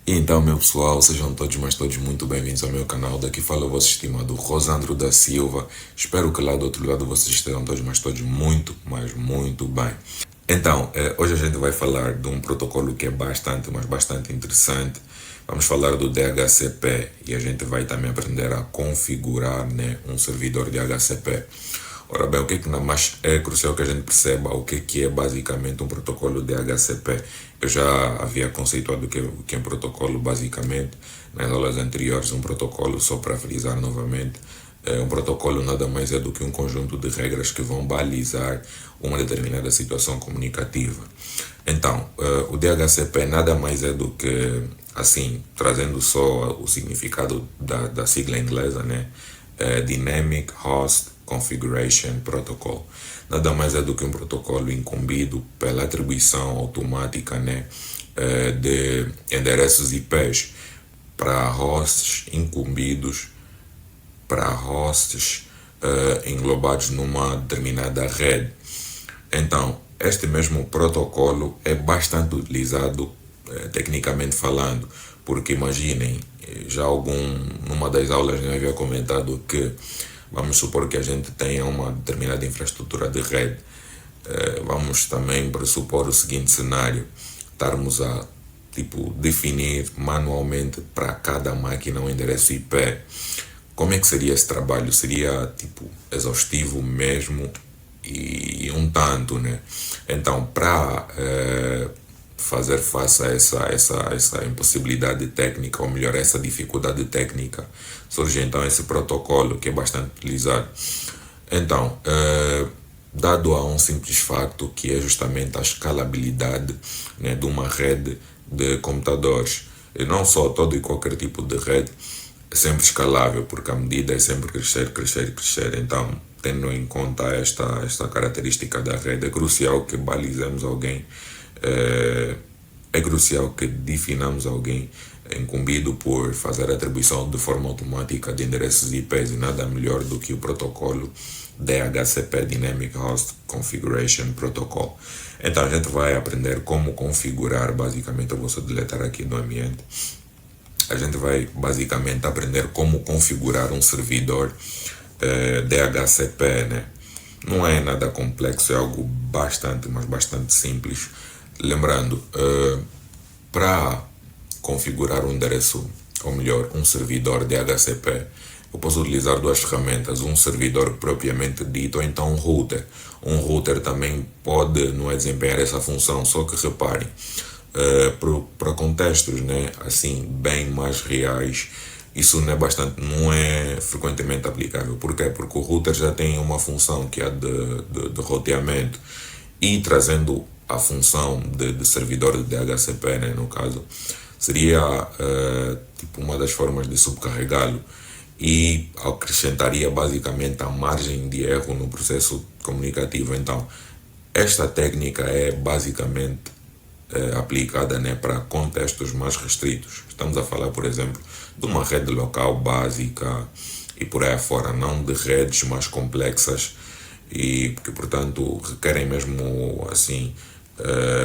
E então, meu pessoal, sejam todos, mas todos muito bem-vindos ao meu canal. Daqui fala o vosso estimado Rosandro da Silva. Espero que lá do outro lado vocês estejam todos, mas todos muito, mas muito bem. Então, hoje a gente vai falar de um protocolo que é bastante, mas bastante interessante. Vamos falar do DHCP e a gente vai também aprender a configurar, né, um servidor de DHCP. Ora bem, o que é que na mais é crucial que a gente perceba o que é basicamente um protocolo de DHCP. Eu já havia conceituado o que é um protocolo basicamente nas aulas anteriores. Um protocolo, só para frisar novamente, um protocolo nada mais é do que um conjunto de regras que vão balizar uma determinada situação comunicativa. Então, o DHCP nada mais é do que, assim, trazendo só o significado da sigla inglesa, né? Dynamic Host Configuration Protocol. Nada mais é do que um protocolo incumbido pela atribuição automática, né, de endereços IPs para hosts incumbidos, para hosts englobados numa determinada rede. Então, este mesmo protocolo é bastante utilizado tecnicamente falando, porque imaginem, numa das aulas eu havia comentado que vamos supor que a gente tenha uma determinada infraestrutura de rede. Vamos também pressupor o seguinte cenário: estarmos a definir manualmente para cada máquina um endereço IP. Como é que seria esse trabalho? Seria exaustivo mesmo e um tanto, né? Então, para fazer face a essa impossibilidade técnica, ou melhor, essa dificuldade técnica, surge então esse protocolo que é bastante utilizado. Então, dado a um simples facto que é justamente a escalabilidade, né, de uma rede de computadores, e não só todo e qualquer tipo de rede é sempre escalável, porque a medida é sempre crescer, crescer, crescer. Então, tendo em conta esta característica da rede, é crucial que balizemos alguém, é crucial que definamos alguém incumbido por fazer a atribuição de forma automática de endereços IPs, e nada melhor do que o protocolo DHCP, Dynamic Host Configuration Protocol. Então a gente vai aprender como configurar, basicamente eu vou só deletar aqui do ambiente. A gente vai basicamente aprender como configurar um servidor DHCP, né? Não é nada complexo, é algo bastante, mas bastante simples. Lembrando, para configurar um endereço, ou melhor, um servidor DHCP, eu posso utilizar duas ferramentas: um servidor propriamente dito, ou então um router. Um router também pode não é, desempenhar essa função, só que reparem, para contextos, né, assim, bem mais reais, isso não é frequentemente aplicável. Por quê? Porque o router já tem uma função que é de roteamento, e trazendo a função de servidor de DHCP, né, no caso, seria uma das formas de subcarregá-lo, e acrescentaria basicamente a margem de erro no processo comunicativo. Então, esta técnica é basicamente aplicada, né, para contextos mais restritos. Estamos a falar, por exemplo, de uma rede local básica e por aí fora, não de redes mais complexas e que, portanto, requerem mesmo assim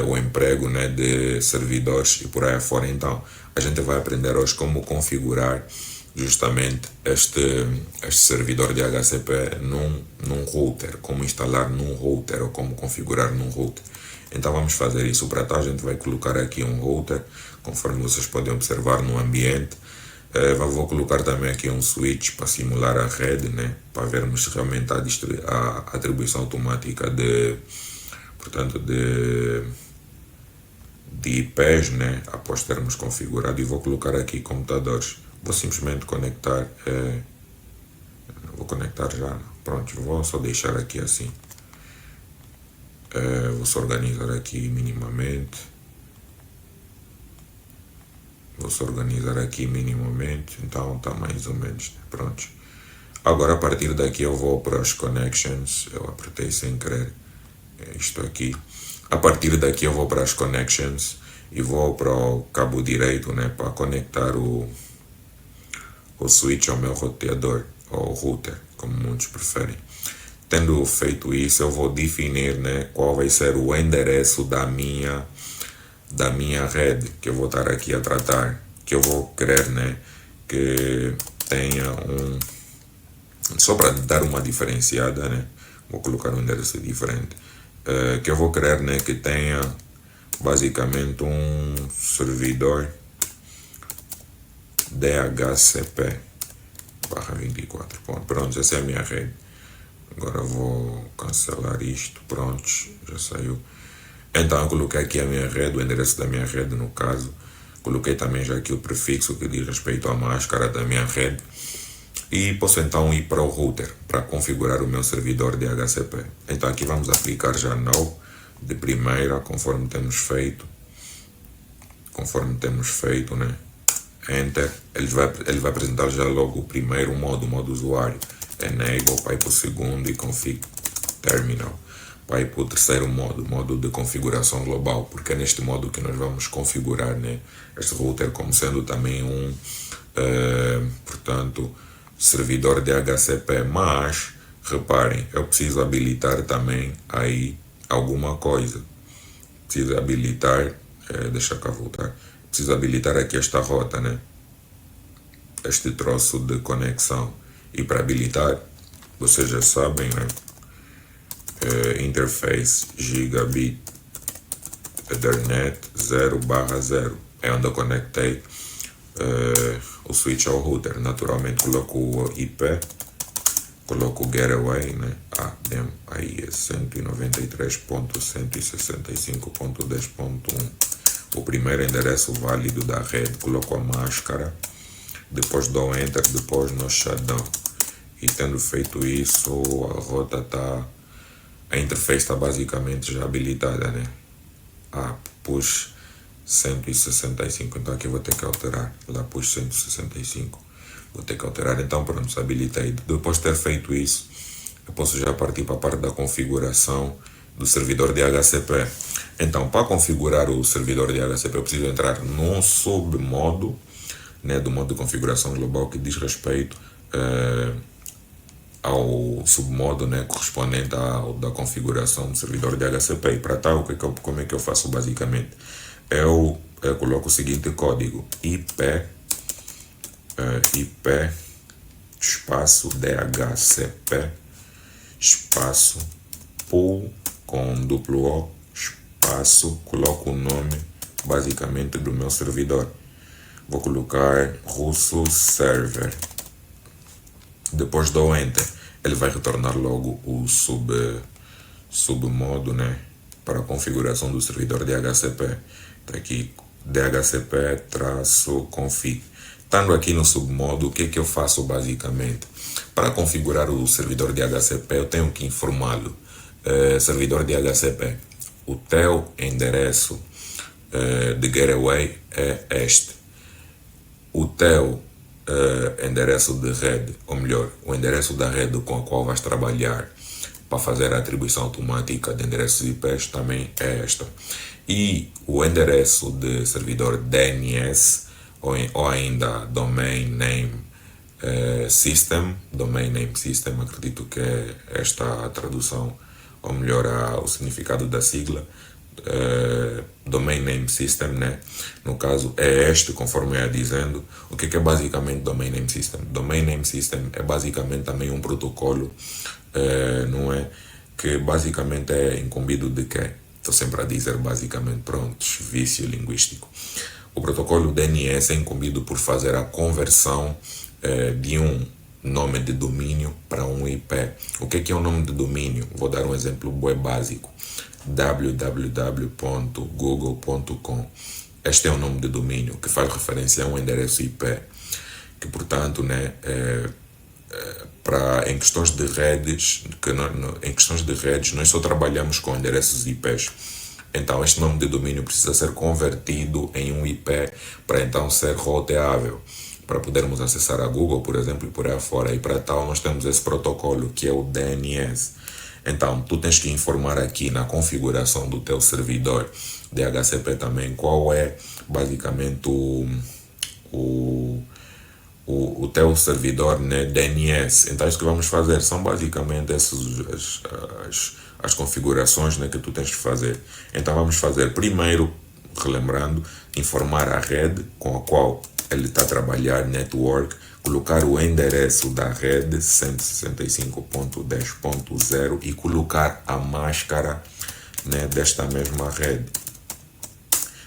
o emprego, né, de servidores e por aí fora. Então, a gente vai aprender hoje como configurar justamente este servidor de DHCP num router, como instalar num router ou como configurar num router. Então vamos fazer isso. Para tal, a gente vai colocar aqui um router, conforme vocês podem observar no ambiente. Vou colocar também aqui um switch para simular a rede, né, para vermos realmente a atribuição automática portanto, de IPs, né, após termos configurado. E vou colocar aqui computadores. Vou simplesmente conectar, vou conectar já, pronto, vou só deixar aqui assim. Vou só organizar aqui minimamente. Então tá mais ou menos, né? Pronto. Agora a partir daqui eu vou para as connections. Eu apertei sem querer isto aqui. A partir daqui eu vou para as connections e vou para o cabo direito, né, para conectar o switch ao meu roteador, ou router, como muitos preferem. Tendo feito isso, eu vou definir, né, qual vai ser o endereço da minha rede que eu vou estar aqui a tratar. que eu vou querer, né, que tenha um... Só para dar uma diferenciada, né, vou colocar um endereço diferente. Que eu vou querer, né, que tenha basicamente um servidor DHCP /24. Pronto, essa é a minha rede. Agora vou cancelar isto. Pronto, já saiu. Então eu coloquei aqui a minha rede, o endereço da minha rede no caso. Coloquei também já aqui o prefixo que diz respeito à máscara da minha rede. E posso então ir para o router para configurar o meu servidor DHCP. Então aqui vamos aplicar já no de primeira, conforme temos feito. Né? Enter. Ele vai apresentar já logo o primeiro modo, o modo usuário. Enable, vai para o segundo e config terminal. Vai para o terceiro modo, modo de configuração global, porque é neste modo que nós vamos configurar, né, este router como sendo também um, portanto, servidor DHCP. Mas, reparem, eu preciso habilitar também aí alguma coisa. Preciso habilitar, deixa cá voltar, preciso habilitar aqui esta rota, né, este troço de conexão. E para habilitar, vocês já sabem, né, interface gigabit Ethernet 0/0 é onde eu conectei o switch ao router. Naturalmente coloco o IP, coloco o gateway, né? Aí é 193.165.10.1, o primeiro endereço válido da rede. Coloco a máscara, depois dou enter, depois no shutdown. E tendo feito isso, a rota está... A interface está basicamente já habilitada, né? Push 165. Então aqui eu vou ter que alterar. Lá push 165. Vou ter que alterar. Então pronto, habilitei. Depois de ter feito isso, eu posso já partir para a parte da configuração do servidor DHCP. Então, para configurar o servidor DHCP, eu preciso entrar num submodo, né, do modo de configuração global que diz respeito ao submodo, né, correspondente ao da configuração do servidor DHCP. E para tal, como é que eu faço basicamente? Eu coloco o seguinte código: IP espaço DHCP espaço pool com duplo O espaço, coloco o nome basicamente do meu servidor. Vou colocar russo server. Depois dou enter. Ele vai retornar logo o submodo, né, para a configuração do servidor DHCP. Está aqui DHCP-config. Estando aqui no submodo, o que eu faço basicamente? Para configurar o servidor DHCP, eu tenho que informá-lo. Servidor DHCP, o teu endereço de gateway é este. O teu endereço de rede, ou melhor, o endereço da rede com a qual vais trabalhar para fazer a atribuição automática de endereços IPs também é esta. E o endereço de servidor DNS, ou ainda Domain Name System, acredito que é esta a tradução, ou melhor, o significado da sigla. Domain Name System, né? No caso é este, conforme eu ia dizendo. O que é basicamente Domain Name System? Domain Name System é basicamente também um protocolo, não é? Que basicamente é incumbido de quê? Estou sempre a dizer basicamente, prontos, vício linguístico. O protocolo DNS é incumbido por fazer a conversão de um nome de domínio para um IP. O que é um nome de domínio? Vou dar um exemplo bem básico: www.google.com. Este é o nome de domínio que faz referência a um endereço IP, que portanto, né, em questões de redes, nós só trabalhamos com endereços IPs. Então este nome de domínio precisa ser convertido em um IP para então ser roteável, para podermos acessar a Google, por exemplo, e por aí fora. E para tal nós temos esse protocolo que é o DNS. Então, tu tens que informar aqui na configuração do teu servidor DHCP também qual é basicamente o teu servidor, né, DNS. Então, isso que vamos fazer são basicamente essas as configurações, né, que tu tens que fazer. Então, vamos fazer primeiro, relembrando, informar a rede com a qual ele está a trabalhar network, colocar o endereço da rede 165.10.0 e colocar a máscara, né, desta mesma rede.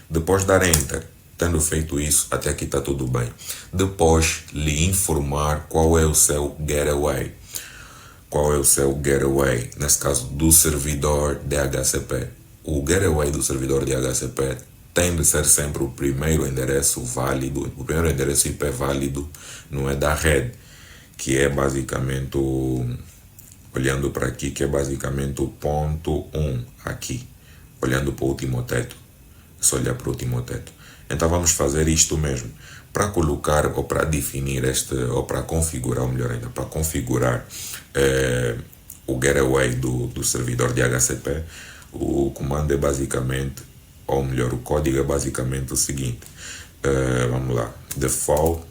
Depois dar enter, tendo feito isso, até aqui está tudo bem. Depois lhe informar qual é o seu gateway. Qual é o seu gateway, nesse caso do servidor DHCP. O gateway do servidor DHCP tem de ser sempre o primeiro endereço válido, o primeiro endereço IP válido, não é da rede, que é basicamente olhando para aqui, que é basicamente o ponto 1 aqui, olhando para o último teto. É só olhar para o último teto. Então vamos fazer isto mesmo. Para colocar ou para definir ou para configurar, ou melhor ainda, para configurar o gateway do servidor DHCP, o comando é basicamente, ou melhor, o código é basicamente o seguinte. Vamos lá. Default,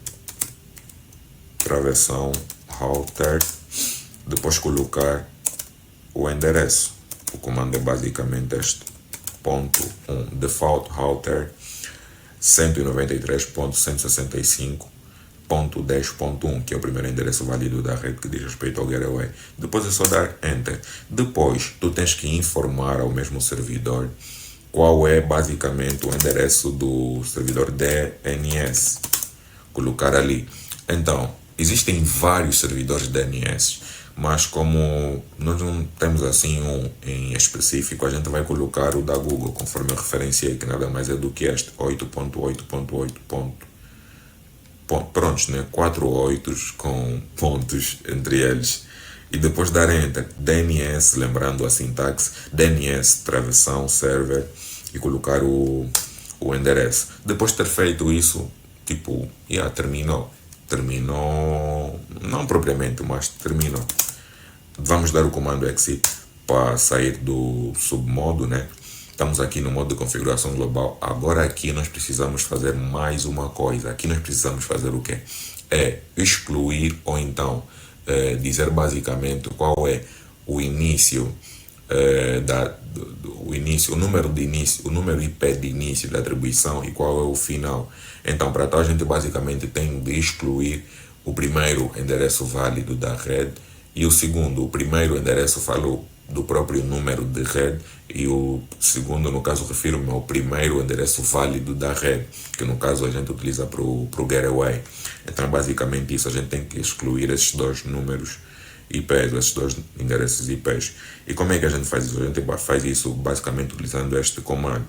travessão, router, depois colocar o endereço. O comando é basicamente este. Ponto 1, default router 193.165.10.1, que é o primeiro endereço válido da rede que diz respeito ao gateway. Depois é só dar enter. Depois tu tens que informar ao mesmo servidor qual é basicamente o endereço do servidor DNS. Colocar ali. Então, existem vários servidores DNS, mas como nós não temos assim um em específico, a gente vai colocar o da Google, conforme eu referenciei, que nada mais é do que este, 8.8.8. Prontos, né? 4 8s com pontos entre eles. E depois dar enter, DNS, lembrando a sintaxe, DNS, travessão, server, e colocar o endereço. Depois de ter feito isso, tipo, terminou. Terminou, não propriamente, mas terminou. Vamos dar o comando exit para sair do submodo, né? Estamos aqui no modo de configuração global. Agora aqui nós precisamos fazer mais uma coisa. Aqui nós precisamos fazer o quê? É excluir ou então dizer basicamente qual é o início o número de início, o número IP de início da atribuição e qual é o final. Então, para tal, a gente basicamente tem de excluir o primeiro endereço válido da rede e o segundo, o primeiro endereço falo do próprio número de rede e o segundo, no caso, refiro-me ao primeiro endereço válido da rede, que no caso a gente utiliza para o gateway. Então, basicamente isso, a gente tem que excluir esses dois números IPs, esses dois endereços IPs. E como é que a gente faz isso? A gente faz isso basicamente utilizando este comando.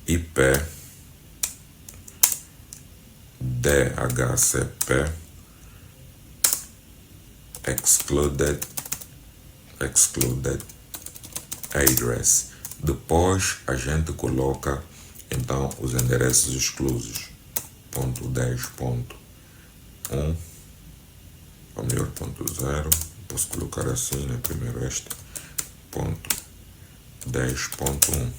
IP DHCP excluded address. Depois a gente coloca então os endereços exclusos. Ponto 10.1 ou melhor, ponto 0, posso colocar assim, né? Primeiro este, ponto 10.1.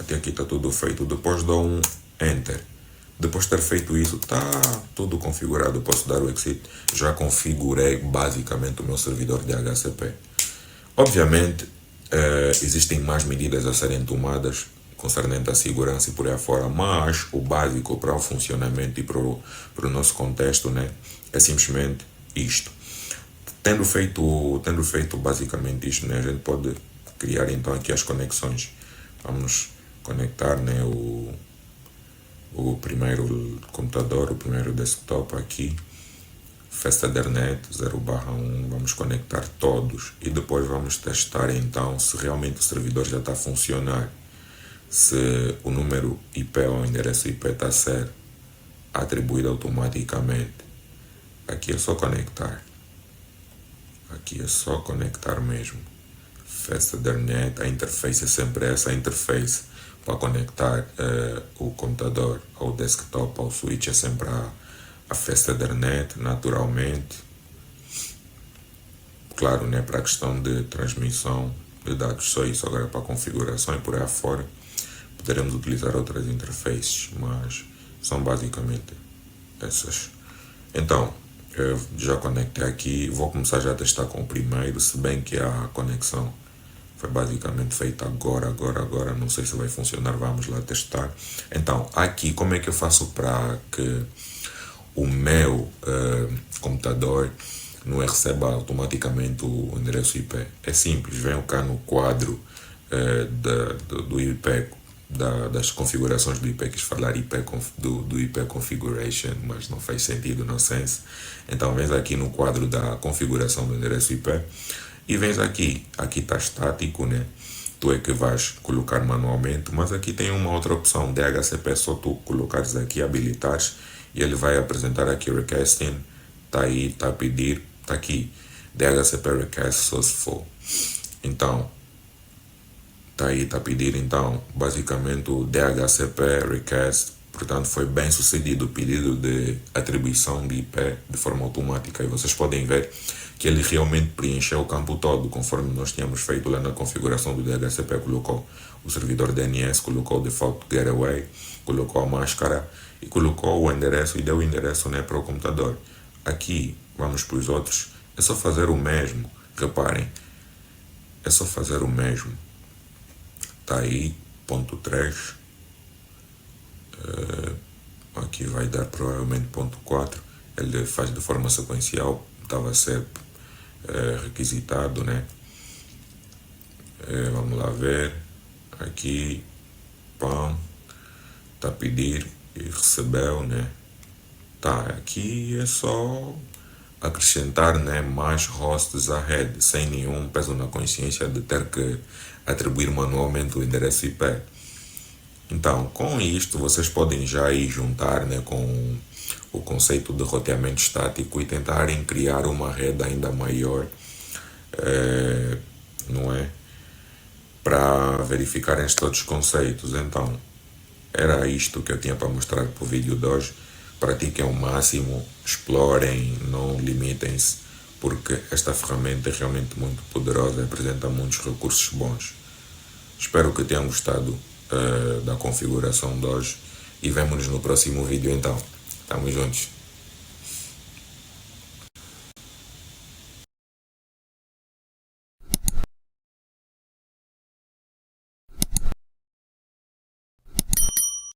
Até aqui está tudo feito. Depois dou um enter. Depois de ter feito isso, está tudo configurado. Posso dar o exit. Já configurei basicamente o meu servidor de DHCP. Obviamente, existem mais medidas a serem tomadas concernente à segurança e por aí afora, mas o básico para o funcionamento e para o nosso contexto, né, é simplesmente isto. Tendo feito basicamente isto, né, a gente pode criar então aqui as conexões. Vamos conectar, né, o primeiro computador, o primeiro desktop aqui, Festedernet 0/1, vamos conectar todos e depois vamos testar então se realmente o servidor já está a funcionar, se o número IP ou o endereço IP está a ser atribuído automaticamente. Aqui é só conectar. Aqui é só conectar mesmo. Festedernet, a interface é sempre essa interface. Para conectar o computador ao desktop, ao switch, é sempre a Festedernet, naturalmente. Claro, né, para a questão de transmissão de dados, só isso. Agora para configuração e por aí afora, poderemos utilizar outras interfaces, mas são basicamente essas. Então, eu já conectei aqui, vou começar já a testar com o primeiro, se bem que a conexão Foi basicamente feito agora, não sei se vai funcionar, vamos lá testar. Então, aqui, como é que eu faço para que o meu computador não receba automaticamente o endereço IP? É simples, venho cá no quadro do IP, das configurações do IP, quis falar do IP Configuration, mas não faz sentido, no sense. Então vens aqui no quadro da configuração do endereço IP e vens aqui está estático, né? Tu é que vais colocar manualmente, mas aqui tem uma outra opção, DHCP, é só tu colocares aqui, habilitares, e ele vai apresentar aqui requesting, tá aí, tá a pedir, tá aqui, DHCP request só se for. Então, tá aí, tá a pedir, então, basicamente o DHCP request, portanto, foi bem sucedido o pedido de atribuição de IP de forma automática, e vocês podem ver que ele realmente preencheu o campo todo, conforme nós tínhamos feito lá na configuração do DHCP, colocou o servidor DNS, colocou o default gateway, colocou a máscara e colocou o endereço e deu o endereço, né, para o computador. Aqui, vamos para os outros, é só fazer o mesmo, reparem, é só fazer o mesmo. Tá aí, ponto 3, aqui vai dar provavelmente ponto 4, ele faz de forma sequencial, estava a ser requisitado, né? Vamos lá ver, aqui, pão, tá a pedir e recebeu, né? Tá, aqui é só acrescentar, né, mais hosts à rede, sem nenhum peso na consciência de ter que atribuir manualmente o endereço IP. Então, com isto, vocês podem já ir juntar, né, com o conceito de roteamento estático e tentarem criar uma rede ainda maior, não é? Para verificarem todos os conceitos. Então, era isto que eu tinha para mostrar para o vídeo de hoje. Pratiquem ao máximo, explorem, não limitem-se, porque esta ferramenta é realmente muito poderosa e apresenta muitos recursos bons. Espero que tenham gostado da configuração de hoje e vemo-nos no próximo vídeo então. Tamo juntos.